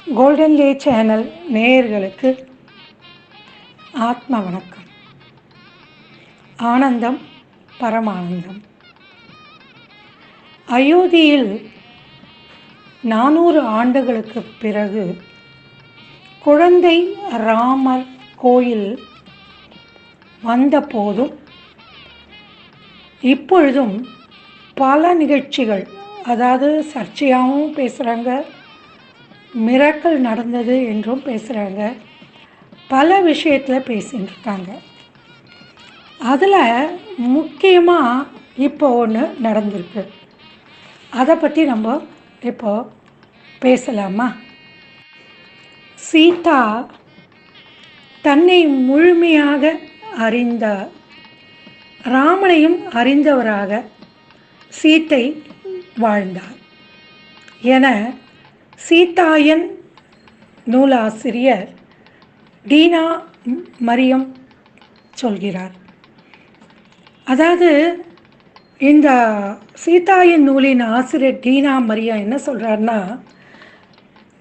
Golden லே channel நேயர்களுக்கு ஆத்ம வணக்கம். ஆனந்தம் பரமானந்தம். அயோத்தியில் 400 ஆண்டுகளுக்கு பிறகு குழந்தை ராமர் கோயில் வந்தபோதும் இப்பொழுதும் பல நிகழ்ச்சிகள், அதாவது சர்ச்சையாகவும் பேசுகிறாங்க, மிராக்கிள் நடந்தது என்றும் பேசுகிறாங்க, பல விஷயத்தில் பேசின்னு இருக்காங்க. அதில் முக்கியமாக இப்போ ஒன்று நடந்திருக்கு. அதை பற்றி நம்ம இப்போ பேசலாமா? சீதா தன்னை முழுமையாக அறிந்த ராமனையும் அறிந்தவராக சீத்தை வாழ்ந்தார் என சீதாயன் நூலாசிரியர் டீனா மரியம் சொல்கிறார். அதாவது இந்த சீதாயன் நூலின் ஆசிரியர் டீனா மரியம் என்ன சொல்கிறார்னா,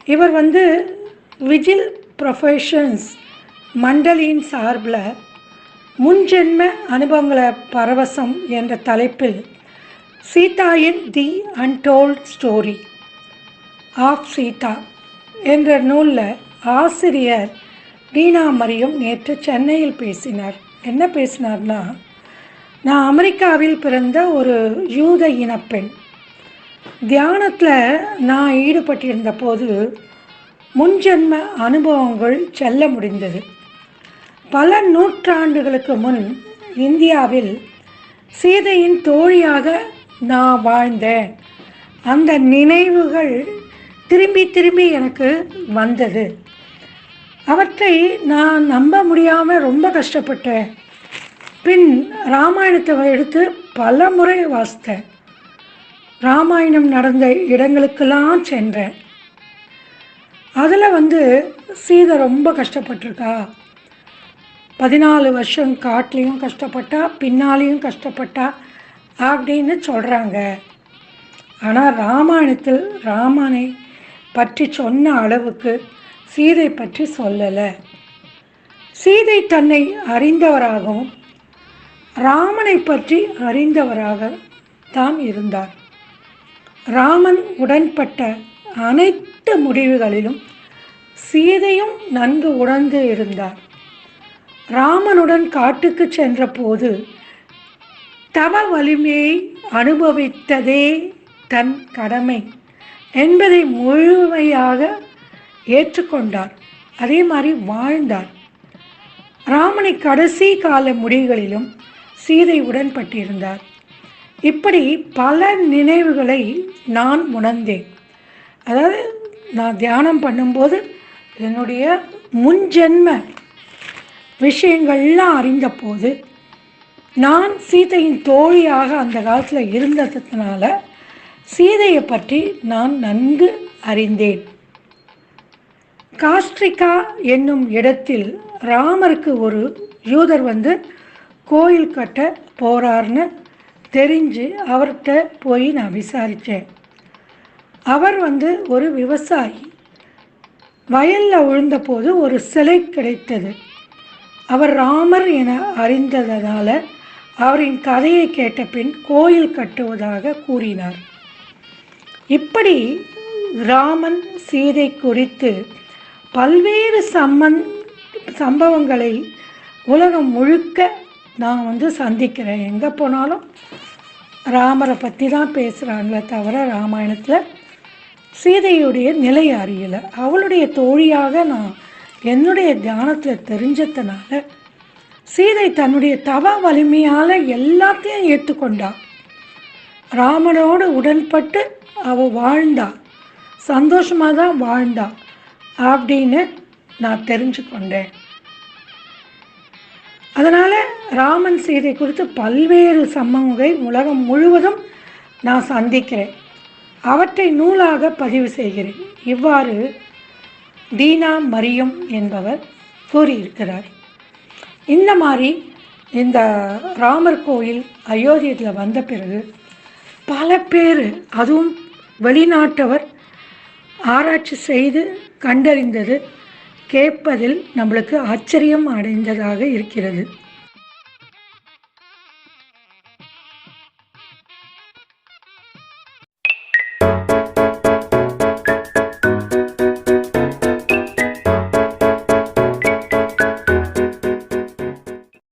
இவர் விஜில் ப்ரொஃபஷன்ஸ் மண்டலின் சார்பில் முன்ஜென்ம அனுபவங்களை பரவசம் என்ற தலைப்பில் சீதாயன் தி அன்டோல்ட் ஸ்டோரி ஆஃப் சீதா என்ற நூலில் ஆசிரியர் டீனா மரியம் நேற்று சென்னையில் பேசினார். என்ன பேசினார்னா, நான் அமெரிக்காவில் பிறந்த ஒரு யூத இனப்பெண். தியானத்தில் நான் ஈடுபட்டிருந்த போது முன்ஜென்ம அனுபவங்கள் செல்ல முடிந்தது. பல நூற்றாண்டுகளுக்கு முன் இந்தியாவில் சீதையின் தோழியாக நான் வாழ்ந்தேன். அந்த நினைவுகள் திரும்பி திரும்பி எனக்கு வந்தது. அவற்றை நான் நம்ப முடியாமல் ரொம்ப கஷ்டப்பட்டேன். பின் ராமாயணத்தை எடுத்து பல முறை வாசித்தேன். ராமாயணம் நடந்த இடங்களுக்கெல்லாம் சென்றேன். அதில் சீதை ரொம்ப கஷ்டப்பட்டிருக்கா. 14 வருஷம் காட்டிலையும் கஷ்டப்பட்டா, பின்னாலேயும் கஷ்டப்பட்டா அப்படின்னு சொல்கிறாங்க. ஆனால் ராமாயணத்தில் ராமனை பற்றி சொன்ன அளவுக்கு சீதை பற்றி சொல்லலை. சீதை தன்னை அறிந்தவராகவும் ராமனை பற்றி அறிந்தவராக தான் இருந்தார். ராமன் உடன்பட்ட அனைத்து முடிவுகளிலும் சீதையும் நன்கு உணர்ந்து இருந்தார். ராமனுடன் காட்டுக்கு சென்ற போது தவ வலிமையை அனுபவித்ததே தன் கடமை என்பதை முழுமையாக ஏற்றுக்கொண்டார். அதே மாதிரி வாழ்ந்தார். ராமனை கடைசி கால முடிவுகளிலும் சீதை உடன்பட்டிருந்தார். இப்படி பல நினைவுகளை நான் உணர்ந்தேன். அதாவது நான் தியானம் பண்ணும்போது என்னுடைய முன்ஜென்ம விஷயங்கள்லாம் அறிந்தபோது நான் சீதையின் தோழியாக அந்த காலத்தில் இருந்ததுனால சீதையை பற்றி நான் நன்கு அறிந்தேன். காஸ்ட்ரிகா என்னும் இடத்தில் ராமருக்கு ஒரு யூதர் கோயில் கட்ட போகிறார்னு தெரிஞ்சு அவர்கிட்ட போய் நான் விசாரித்தேன். அவர் ஒரு விவசாயி. வயலில் விழுந்தபோது ஒரு சிலை கிடைத்தது. அவர் ராமர் என அறிந்ததால் அவரின் கதையை கேட்ட பின் கோயில் கட்டுவதாக கூறினார். இப்படி ராமன் சீதை குறித்து பல்வேறு சம்பவங்களை உலகம் முழுக்க நான் சந்திக்கிறேன். எங்கே போனாலும் ராமரை பற்றி தான் பேசுகிறாங்களே தவிர ராமாயணத்தில் சீதையுடைய நிலை அறியலை. அவளுடைய தோழியாக நான் என்னுடைய தியானத்தில் தெரிஞ்சதுனால சீதை தன்னுடைய தவ வலிமையால் எல்லாத்தையும் ஏற்றுக்கொண்டா. ராமனோடு உடன்பட்டு அவள் வாழ்ந்தா, சந்தோஷமாக தான் வாழ்ந்தா அப்படின்னு நான் தெரிஞ்சுக்கொண்டேன். அதனால் ராமன் சீதை குறித்து பல்வேறு சம்பவங்களை உலகம் முழுவதும் நான் சந்திக்கிறேன். அவற்றை நூலாக பதிவு செய்கிறேன். இவ்வாறு டீனா மரியம் என்பவர் கூறியிருக்கிறார். இந்த மாதிரி இந்த ராமர் கோயில் அயோத்தியில் வந்த பிறகு பல பேர், அதுவும் வெளிநாட்டவர் ஆராய்ச்சி செய்து கண்டறிந்தது கேட்பதில் நம்மளுக்கு ஆச்சரியம் அடைந்ததாக இருக்கிறது.